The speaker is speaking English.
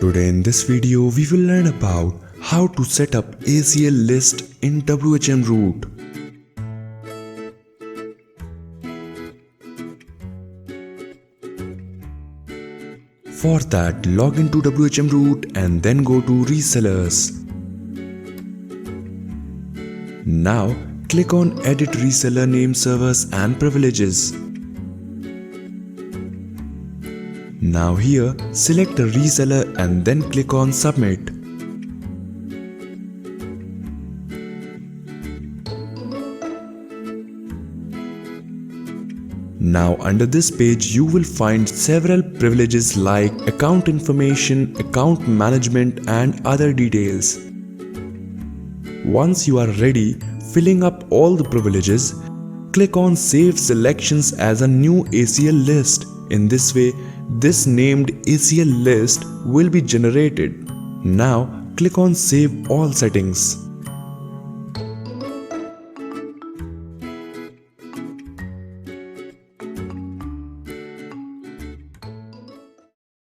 Today in this video we will learn about how to set up ACL list in WHM root. For that, log into WHM root and then go to Resellers. Now click on Edit Reseller Nameservers and Privileges. Now here, select the reseller and then click on Submit. Now under this page you will find several privileges like account information, account management and other details. Once you are ready filling up all the privileges, click on Save Selections as a new ACL list. In this way, this named ACL list will be generated. Now click on Save All Settings.